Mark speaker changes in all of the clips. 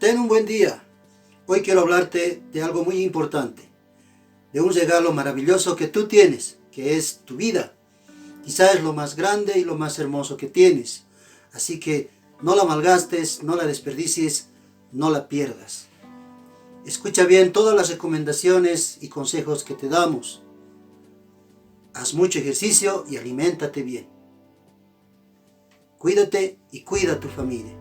Speaker 1: Ten un buen día. Hoy quiero hablarte de algo muy importante, de un regalo maravilloso que tú tienes, que es tu vida. Quizá es lo más grande y lo más hermoso que tienes. Así que no la malgastes, no la desperdicies, no la pierdas. Escucha bien todas las recomendaciones y consejos que te damos. Haz mucho ejercicio y aliméntate bien. Cuídate y cuida a tu familia.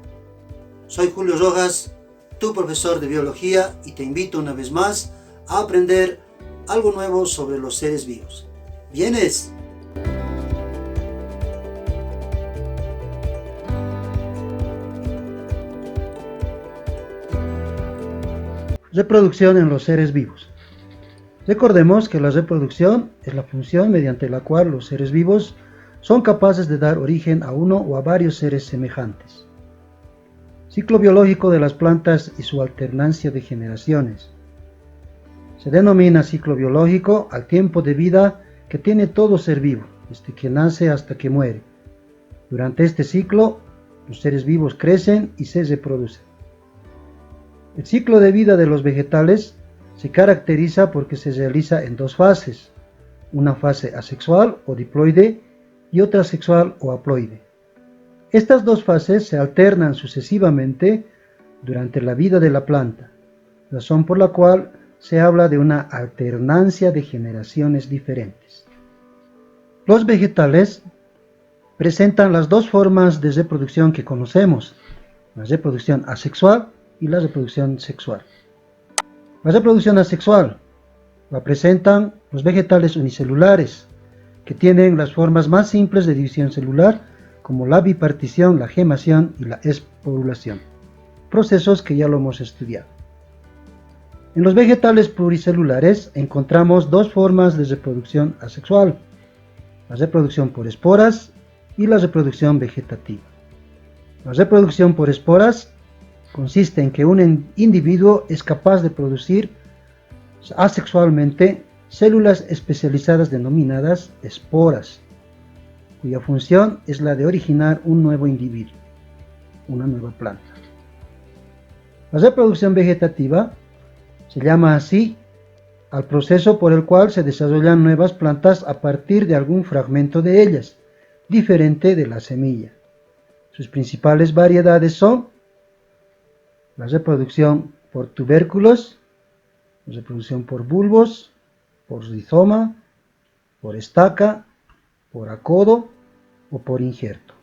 Speaker 1: Soy Julio Rojas, tu profesor de biología, y te invito una vez más a aprender algo nuevo sobre los seres vivos. ¿Vienes? Reproducción en los seres vivos. Recordemos que la reproducción es la función mediante la cual los seres vivos son capaces de dar origen a uno o a varios seres semejantes. Ciclo biológico de las plantas y su alternancia de generaciones. Se denomina ciclo biológico al tiempo de vida que tiene todo ser vivo, desde que nace hasta que muere. Durante este ciclo, los seres vivos crecen y se reproducen. El ciclo de vida de los vegetales se caracteriza porque se realiza en dos fases, una fase asexual o diploide y otra sexual o haploide. Estas dos fases se alternan sucesivamente durante la vida de la planta, razón por la cual se habla de una alternancia de generaciones diferentes. Los vegetales presentan las dos formas de reproducción que conocemos, la reproducción asexual y la reproducción sexual. La reproducción asexual la presentan los vegetales unicelulares, que tienen las formas más simples de división celular, como la bipartición, la gemación y la esporulación, procesos que ya lo hemos estudiado. En los vegetales pluricelulares encontramos dos formas de reproducción asexual, la reproducción por esporas y la reproducción vegetativa. La reproducción por esporas consiste en que un individuo es capaz de producir asexualmente células especializadas denominadas esporas, cuya función es la de originar un nuevo individuo, una nueva planta. La reproducción vegetativa se llama así al proceso por el cual se desarrollan nuevas plantas a partir de algún fragmento de ellas, diferente de la semilla. Sus principales variedades son la reproducción por tubérculos, la reproducción por bulbos, por rizoma, por estaca, por acodo o por injerto.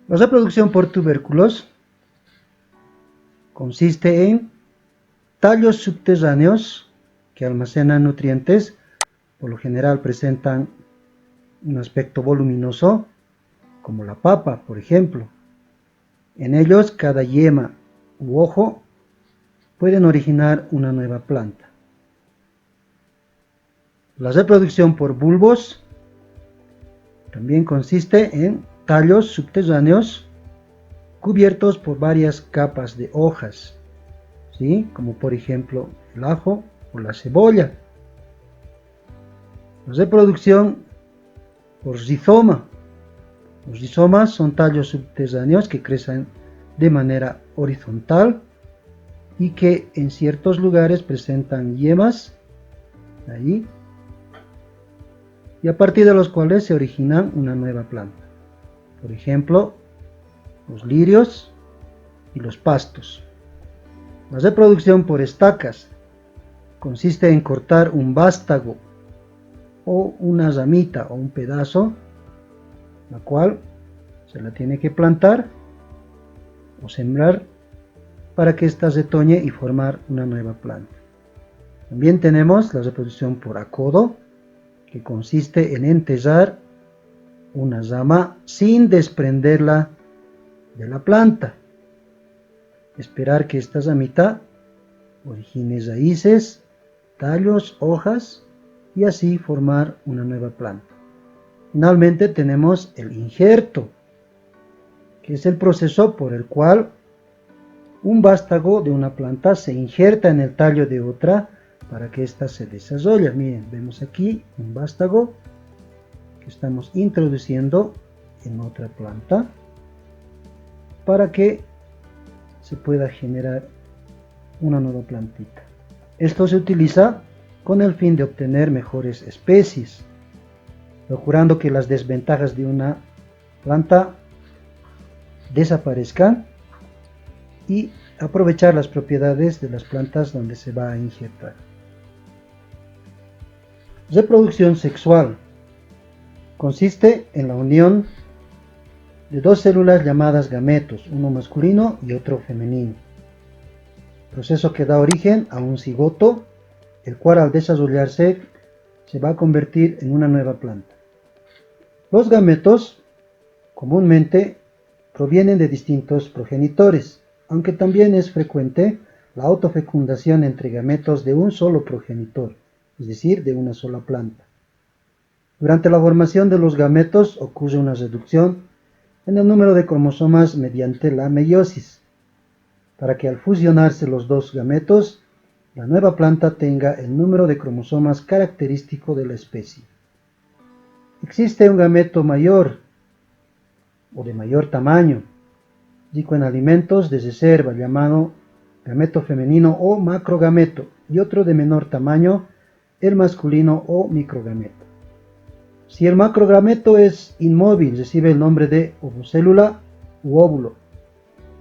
Speaker 1: La reproducción por tubérculos consiste en tallos subterráneos que almacenan nutrientes, por lo general presentan un aspecto voluminoso, como la papa, por ejemplo. En ellos, cada yema u hojo pueden originar una nueva planta. La reproducción por bulbos también consiste en tallos subterráneos cubiertos por varias capas de hojas, ¿sí? Como por ejemplo el ajo o la cebolla. La reproducción por rizoma. Los rizomas son tallos subterráneos que crecen de manera horizontal y que en ciertos lugares presentan yemas, ahí, y a partir de los cuales se origina una nueva planta. Por ejemplo, los lirios y los pastos. La reproducción por estacas consiste en cortar un vástago o una ramita o un pedazo, la cual se la tiene que plantar o sembrar para que ésta retoñe y formar una nueva planta. También tenemos la reproducción por acodo, que consiste en enterrar una rama sin desprenderla de la planta, esperar que esta ramita origine raíces, tallos, hojas y así formar una nueva planta. Finalmente tenemos el injerto, que es el proceso por el cual un vástago de una planta se injerta en el tallo de otra para que ésta se desarrolle. Miren, vemos aquí un vástago que estamos introduciendo en otra planta para que se pueda generar una nueva plantita. Esto se utiliza con el fin de obtener mejores especies, procurando que las desventajas de una planta desaparezcan y aprovechar las propiedades de las plantas donde se va a injertar. Reproducción sexual consiste en la unión de dos células llamadas gametos, uno masculino y otro femenino, proceso que da origen a un cigoto, el cual al desarrollarse se va a convertir en una nueva planta. Los gametos comúnmente provienen de distintos progenitores, aunque también es frecuente la autofecundación entre gametos de un solo progenitor, es decir, de una sola planta. Durante la formación de los gametos ocurre una reducción en el número de cromosomas mediante la meiosis, para que al fusionarse los dos gametos, la nueva planta tenga el número de cromosomas característico de la especie. Existe un gameto mayor o de mayor tamaño, rico en alimentos de reserva, llamado gameto femenino o macrogameto, y otro de menor tamaño, el masculino o microgameto. Si el macrogameto es inmóvil, recibe el nombre de ovocélula u óvulo,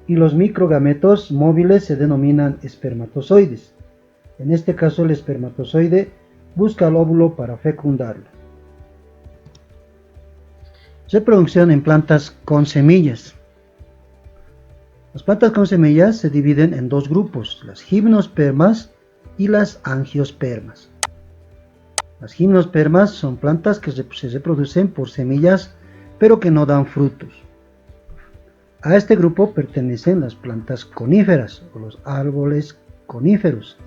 Speaker 1: y los microgametos móviles se denominan espermatozoides. En este caso, el espermatozoide busca el óvulo para fecundarlo. Reproducción en plantas con semillas. Las plantas con semillas se dividen en dos grupos, las gimnospermas y las angiospermas. Las gimnospermas son plantas que se reproducen por semillas, pero que no dan frutos. A este grupo pertenecen las plantas coníferas o los árboles coníferos,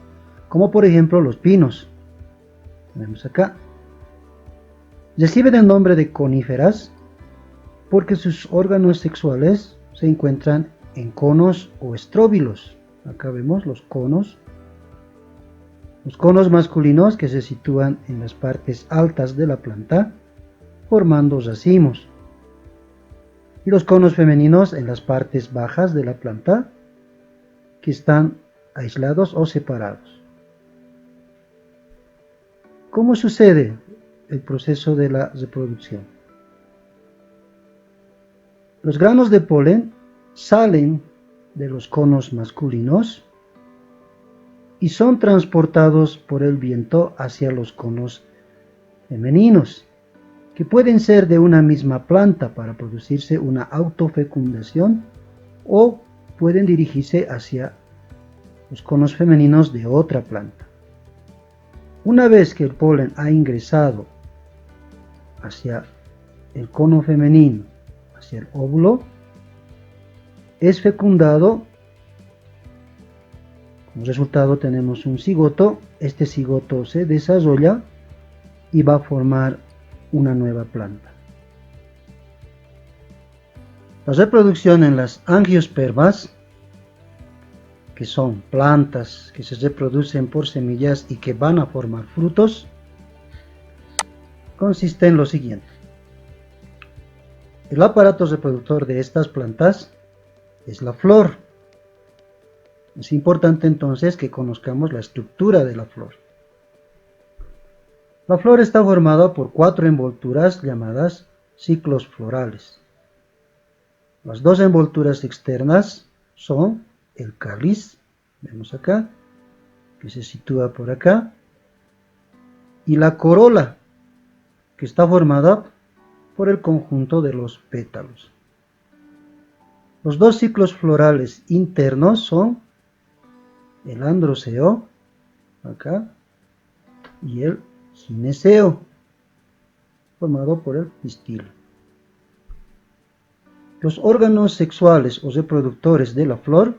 Speaker 1: como por ejemplo los pinos. Tenemos acá. Reciben el nombre de coníferas porque sus órganos sexuales se encuentran en conos o estróbilos. Acá vemos los conos masculinos que se sitúan en las partes altas de la planta, formando racimos, y los conos femeninos en las partes bajas de la planta, que están aislados o separados. ¿Cómo sucede el proceso de la reproducción? Los granos de polen salen de los conos masculinos y son transportados por el viento hacia los conos femeninos, que pueden ser de una misma planta para producirse una autofecundación o pueden dirigirse hacia los conos femeninos de otra planta. Una vez que el polen ha ingresado hacia el cono femenino, hacia el óvulo, es fecundado. Como resultado tenemos un cigoto. Este cigoto se desarrolla y va a formar una nueva planta. La reproducción en las angiospermas, que son plantas que se reproducen por semillas y que van a formar frutos, consiste en lo siguiente. El aparato reproductor de estas plantas es la flor. Es importante entonces que conozcamos la estructura de la flor. La flor está formada por 4 envolturas llamadas ciclos florales. Las 2 envolturas externas son el cáliz, vemos acá, que se sitúa por acá, y la corola, que está formada por el conjunto de los pétalos. Los 2 ciclos florales internos son el androceo, acá, y el gineceo, formado por el pistilo. Los órganos sexuales o reproductores de la flor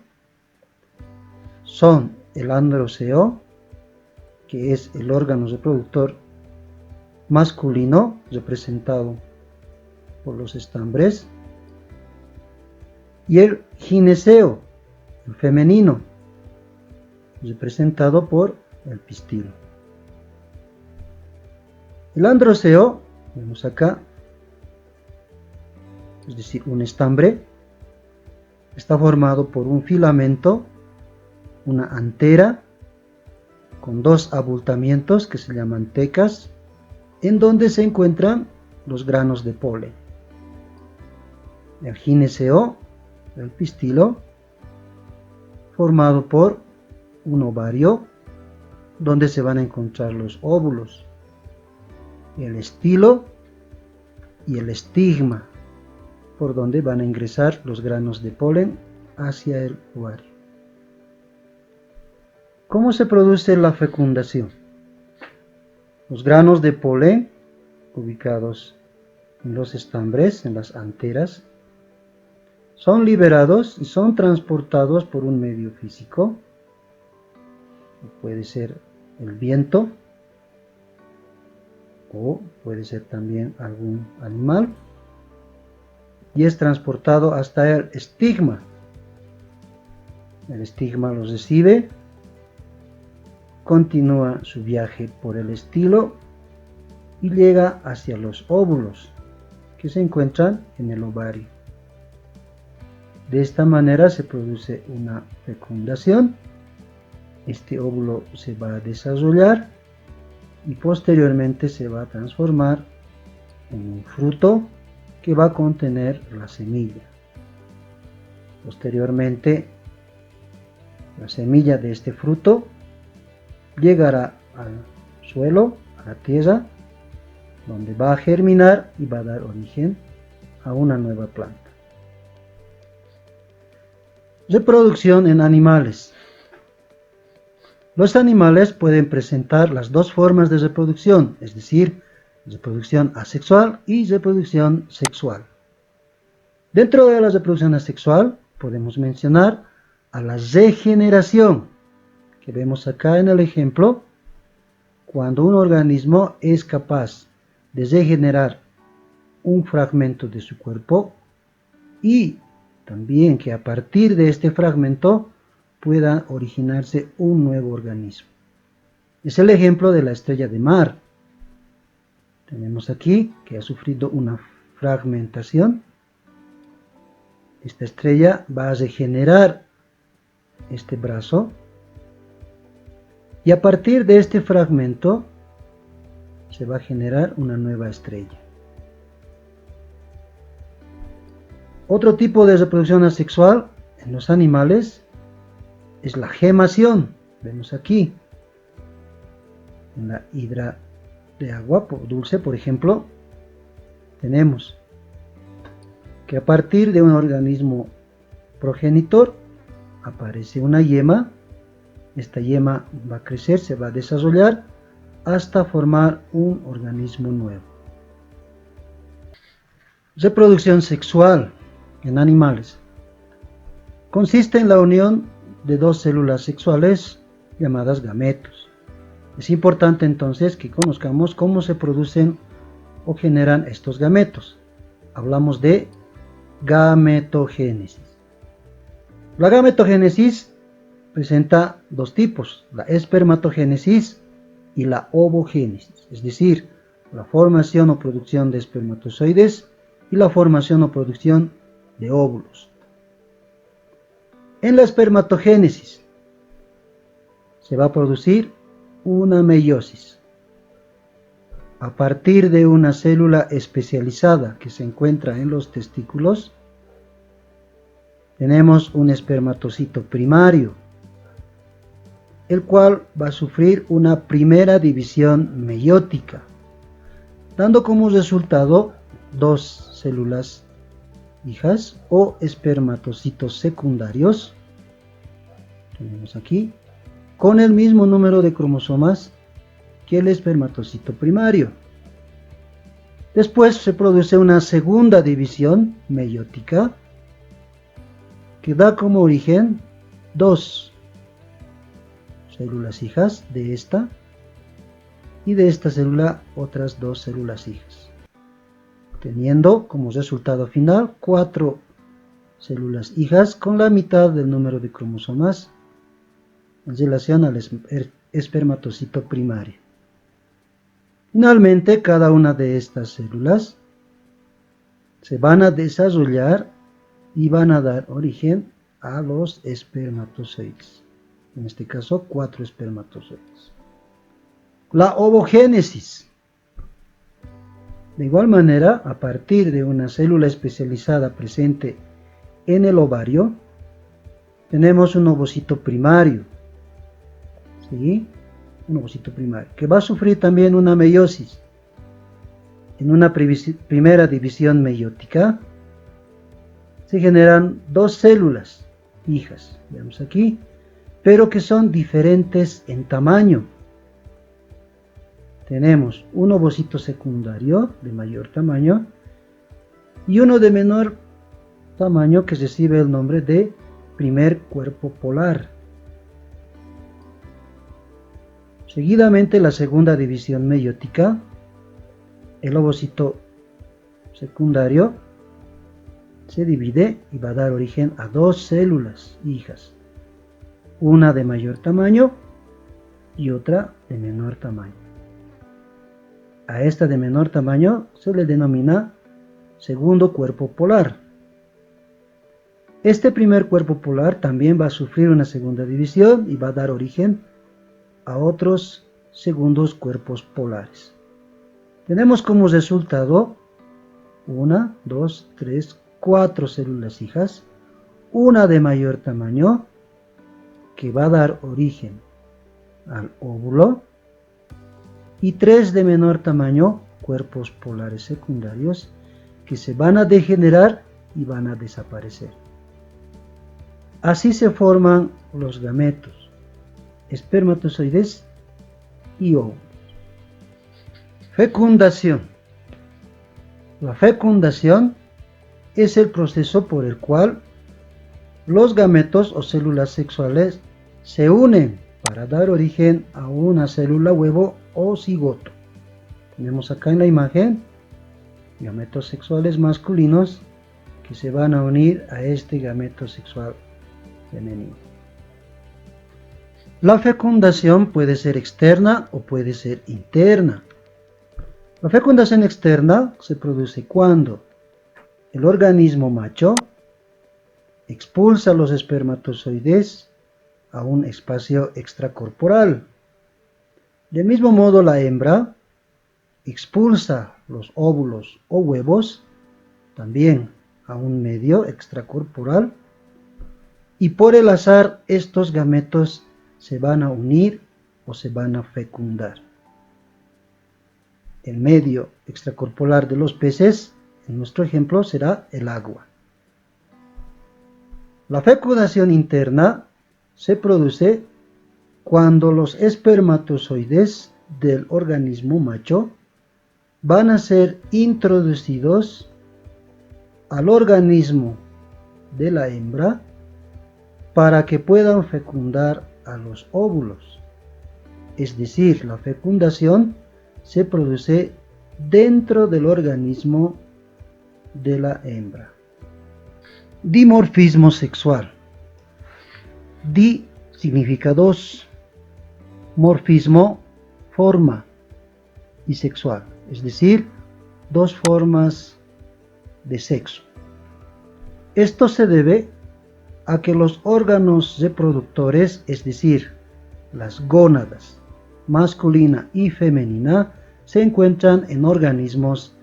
Speaker 1: son el androceo, que es el órgano reproductor masculino, representado por los estambres, y el gineceo, el femenino, representado por el pistilo. El androceo, vemos acá, es decir, un estambre, está formado por un filamento, una antera, con dos abultamientos que se llaman tecas, en donde se encuentran los granos de polen. El gineceo, el pistilo, formado por un ovario, donde se van a encontrar los óvulos, el estilo y el estigma, por donde van a ingresar los granos de polen hacia el ovario. ¿Cómo se produce la fecundación? Los granos de polen, ubicados en los estambres, en las anteras, son liberados y son transportados por un medio físico. Puede ser el viento o puede ser también algún animal, y es transportado hasta el estigma. El estigma los recibe, continúa su viaje por el estilo y llega hacia los óvulos que se encuentran en el ovario. De esta manera se produce una fecundación. Este óvulo se va a desarrollar y posteriormente se va a transformar en un fruto que va a contener la semilla. Posteriormente, la semilla de este fruto llegará al suelo, a la tierra, donde va a germinar y va a dar origen a una nueva planta. Reproducción en animales. Los animales pueden presentar las dos formas de reproducción, es decir, reproducción asexual y reproducción sexual. Dentro de la reproducción asexual podemos mencionar a la regeneración, que vemos acá en el ejemplo, cuando un organismo es capaz de regenerar un fragmento de su cuerpo y también que a partir de este fragmento pueda originarse un nuevo organismo. Es el ejemplo de la estrella de mar. Tenemos aquí que ha sufrido una fragmentación. Esta estrella va a regenerar este brazo y a partir de este fragmento se va a generar una nueva estrella. Otro tipo de reproducción asexual en los animales es la gemación. Vemos aquí en la hidra de agua dulce, por ejemplo, tenemos que a partir de un organismo progenitor aparece una yema. Esta yema va a crecer, se va a desarrollar hasta formar un organismo nuevo. Reproducción sexual en animales consiste en la unión de dos células sexuales llamadas gametos. Es importante entonces que conozcamos cómo se producen o generan estos gametos. Hablamos de gametogénesis. La gametogénesis presenta dos tipos, la espermatogénesis y la ovogénesis, es decir, la formación o producción de espermatozoides y la formación o producción de óvulos. En la espermatogénesis se va a producir una meiosis. A partir de una célula especializada que se encuentra en los testículos, tenemos un espermatocito primario, el cual va a sufrir una primera división meiótica, dando como resultado dos células hijas o espermatocitos secundarios, tenemos aquí, con el mismo número de cromosomas que el espermatocito primario. Después se produce una segunda división meiótica que da como origen dos células hijas de esta y de esta célula otras dos células hijas, teniendo como resultado final 4 células hijas con la mitad del número de cromosomas en relación al espermatocito primario. Finalmente, cada una de estas células se van a desarrollar y van a dar origen a los espermatozoides. En este caso, 4 espermatozoides. La ovogénesis. De igual manera, a partir de una célula especializada presente en el ovario, tenemos un ovocito primario, ¿sí? Un ovocito primario, que va a sufrir también una meiosis. En una primera división meiótica, se generan 2 células hijas, vemos aquí, pero que son diferentes en tamaño. Tenemos un ovocito secundario de mayor tamaño y uno de menor tamaño que recibe el nombre de primer cuerpo polar. Seguidamente, la segunda división meiótica, el ovocito secundario se divide y va a dar origen a 2 células hijas, una de mayor tamaño y otra de menor tamaño. A esta de menor tamaño se le denomina segundo cuerpo polar. Este primer cuerpo polar también va a sufrir una segunda división y va a dar origen a otros segundos cuerpos polares. Tenemos como resultado 1, 2, 3, 4 células hijas, una de mayor tamaño que va a dar origen al óvulo y 3 de menor tamaño, cuerpos polares secundarios que se van a degenerar y van a desaparecer. Así se forman los gametos, espermatozoides y óvulos. Fecundación. La fecundación es el proceso por el cual los gametos o células sexuales se unen para dar origen a una célula huevo o cigoto. Tenemos acá en la imagen gametos sexuales masculinos que se van a unir a este gameto sexual femenino. La fecundación puede ser externa o puede ser interna. La fecundación externa se produce cuando el organismo macho expulsa los espermatozoides a un espacio extracorporal. Del mismo modo, la hembra expulsa los óvulos o huevos también a un medio extracorporal y por el azar estos gametos se van a unir o se van a fecundar. El medio extracorporal de los peces, en nuestro ejemplo, será el agua. La fecundación interna se produce cuando los espermatozoides del organismo macho van a ser introducidos al organismo de la hembra para que puedan fecundar a los óvulos. Es decir, la fecundación se produce dentro del organismo de la hembra. Dimorfismo sexual. Di significa 2, morfismo, forma, y sexual, es decir, 2 formas de sexo. Esto se debe a que los órganos reproductores, es decir, las gónadas masculina y femenina, se encuentran en organismos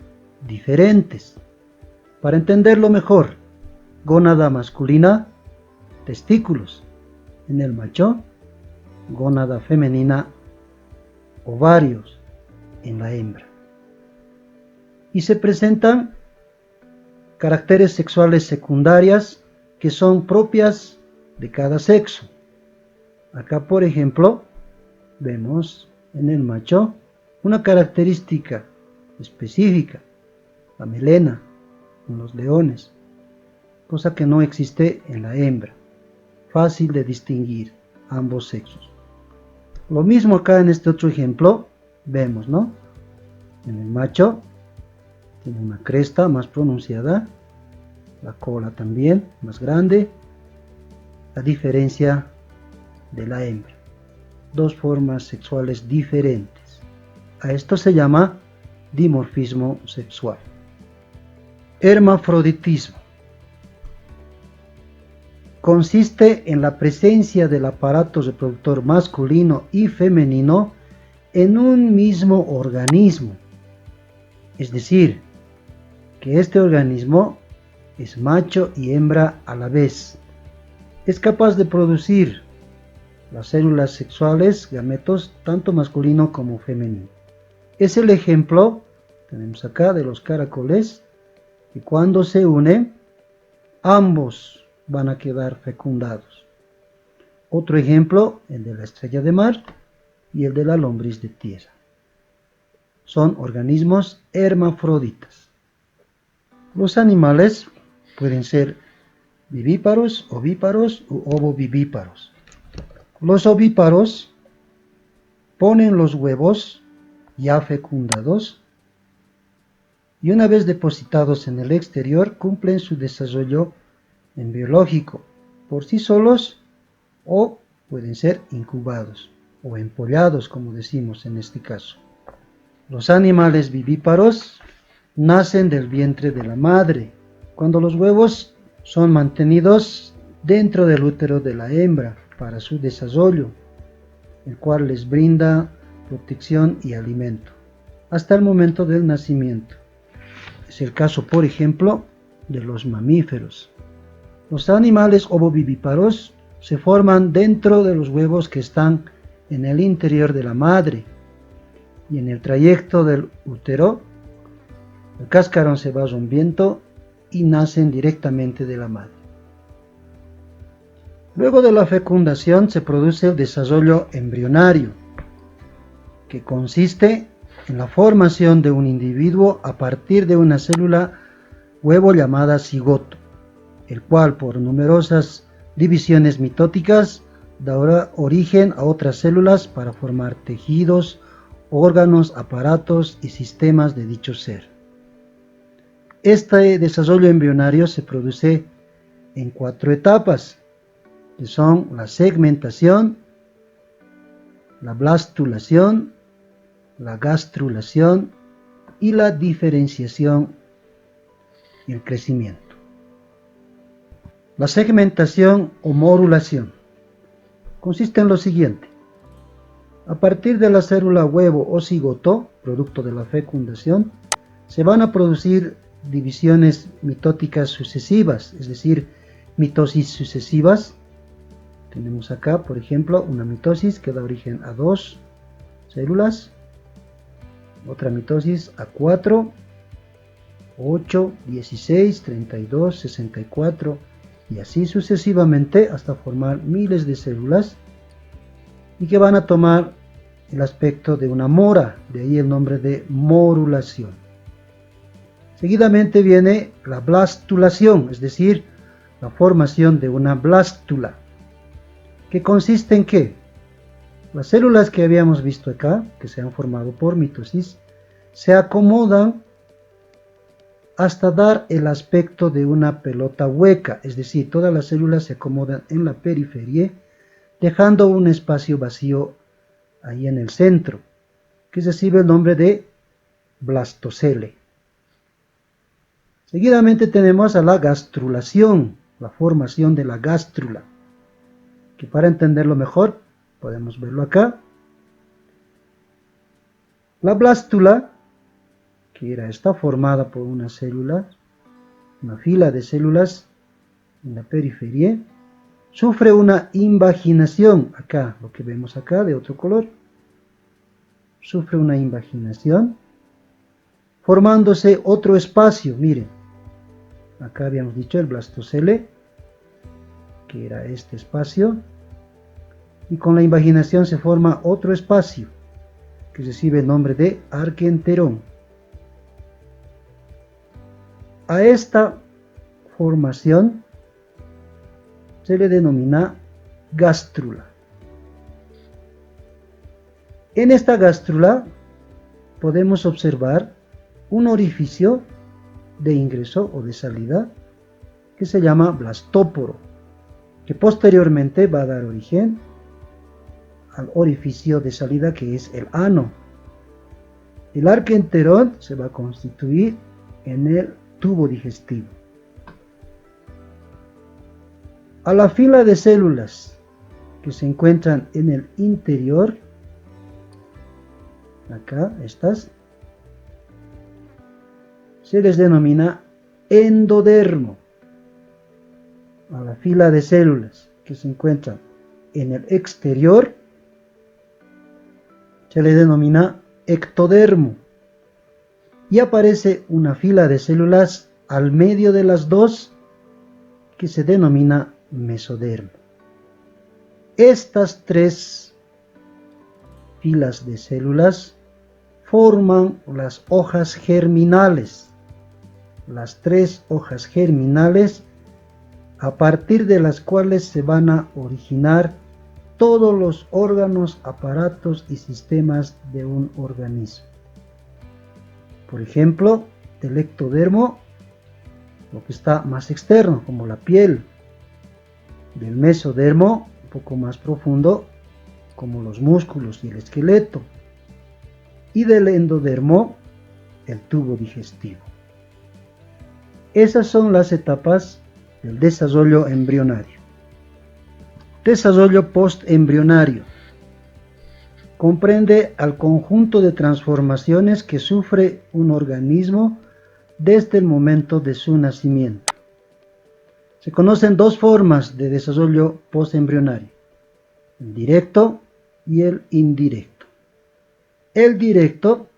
Speaker 1: diferentes. Para entenderlo mejor, gónada masculina, testículos en el macho, gónada femenina, ovarios en la hembra. Y se presentan caracteres sexuales secundarias que son propias de cada sexo. Acá, por ejemplo, vemos en el macho una característica específica, la melena en los leones, cosa que no existe en la hembra. Fácil de distinguir ambos sexos. Lo mismo acá en este otro ejemplo, vemos, ¿no? En el macho tiene una cresta más pronunciada, la cola también más grande, a diferencia de la hembra. 2 formas sexuales diferentes. A esto se llama dimorfismo sexual. Hermafroditismo. consiste en la presencia del aparato reproductor masculino y femenino en un mismo organismo. Es decir, que este organismo es macho y hembra a la vez. Es capaz de producir las células sexuales, gametos, tanto masculino como femenino. Es el ejemplo, tenemos acá, de los caracoles, que cuando se unen, ambos van a quedar fecundados. Otro ejemplo, el de la estrella de mar y el de la lombriz de tierra. Son organismos hermafroditas. Los animales pueden ser vivíparos, ovíparos u ovovivíparos. Los ovíparos ponen los huevos ya fecundados y una vez depositados en el exterior cumplen su desarrollo embriológico por sí solos o pueden ser incubados o empollados, como decimos en este caso. Los animales vivíparos nacen del vientre de la madre, cuando los huevos son mantenidos dentro del útero de la hembra para su desarrollo, el cual les brinda protección y alimento, hasta el momento del nacimiento. Es el caso, por ejemplo, de los mamíferos. Los animales ovovivíparos se forman dentro de los huevos que están en el interior de la madre, y en el trayecto del útero, el cascarón se va rompiendo y nacen directamente de la madre. Luego de la fecundación se produce el desarrollo embrionario, que consiste en la formación de un individuo a partir de una célula huevo llamada cigoto, el cual por numerosas divisiones mitóticas dará origen a otras células para formar tejidos, órganos, aparatos y sistemas de dicho ser. Este desarrollo embrionario se produce en 4 etapas, que son la segmentación, la blastulación, la gastrulación y la diferenciación y el crecimiento. La segmentación o morulación consiste en lo siguiente. A partir de la célula huevo o cigoto, producto de la fecundación, se van a producir divisiones mitóticas sucesivas, es decir, mitosis sucesivas. Tenemos acá, por ejemplo, una mitosis que da origen a 2 células, otra mitosis a 4, 8, 16, 32, 64 y así sucesivamente hasta formar miles de células y que van a tomar el aspecto de una mora, de ahí el nombre de morulación. Seguidamente viene la blastulación, es decir, la formación de una blástula, que consiste en que las células que habíamos visto acá, que se han formado por mitosis, se acomodan hasta dar el aspecto de una pelota hueca, es decir, todas las células se acomodan en la periferia, dejando un espacio vacío ahí en el centro, que recibe el nombre de blastocele. Seguidamente tenemos a la gastrulación, la formación de la gástrula, que para entenderlo mejor podemos verlo acá. La blástula, que está formada por una célula, una fila de células en la periferia, sufre una invaginación, acá, lo que vemos acá de otro color, sufre una invaginación, formándose otro espacio, miren, acá habíamos dicho el blastocele, que era este espacio, y con la invaginación se forma otro espacio, que recibe el nombre de arquenterón. A esta formación se le denomina gástrula. En esta gástrula podemos observar un orificio de ingreso o de salida que se llama blastóporo, que posteriormente va a dar origen al orificio de salida que es el ano. El arquenterón se va a constituir en el tubo digestivo. A la fila de células que se encuentran en el interior, acá estas, se les denomina endodermo. A la fila de células que se encuentran en el exterior se le denomina ectodermo. Y aparece una fila de células al medio de las dos que se denomina mesodermo. Estas tres filas de células forman las hojas germinales. Las tres hojas germinales a partir de las cuales se van a originar todos los órganos, aparatos y sistemas de un organismo. Por ejemplo, el ectodermo, lo que está más externo, como la piel; del mesodermo, un poco más profundo, como los músculos y el esqueleto; y del endodermo, el tubo digestivo. Esas son las etapas del desarrollo embrionario. Desarrollo postembrionario. Comprende al conjunto de transformaciones que sufre un organismo desde el momento de su nacimiento. Se conocen dos formas de desarrollo postembrionario: el directo y el indirecto. El directo,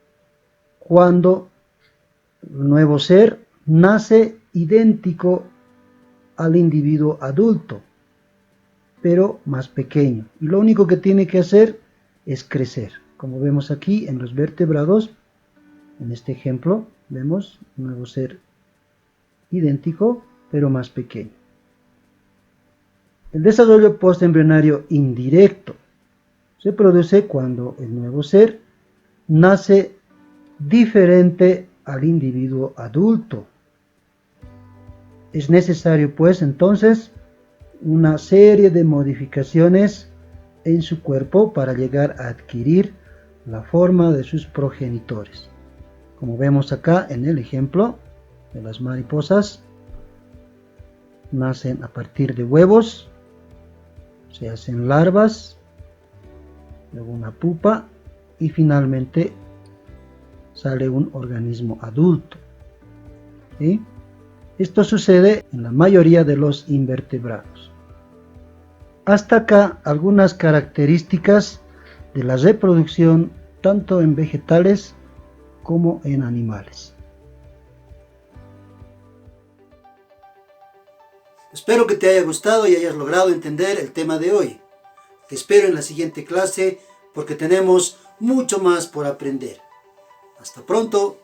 Speaker 1: cuando el nuevo ser nace idéntico al individuo adulto, pero más pequeño, y lo único que tiene que hacer es crecer. Como vemos aquí en los vertebrados, en este ejemplo, vemos un nuevo ser idéntico, pero más pequeño. El desarrollo postembrionario indirecto se produce cuando el nuevo ser nace diferente al individuo adulto. Es necesario, pues, entonces, una serie de modificaciones en su cuerpo para llegar a adquirir la forma de sus progenitores. Como vemos acá en el ejemplo de las mariposas, nacen a partir de huevos, se hacen larvas, luego una pupa y finalmente sale un organismo adulto. ¿Sí? Esto sucede en la mayoría de los invertebrados. Hasta acá algunas características de la reproducción tanto en vegetales como en animales. Espero que te haya gustado y hayas logrado entender el tema de hoy. Te espero en la siguiente clase porque tenemos mucho más por aprender. Hasta pronto.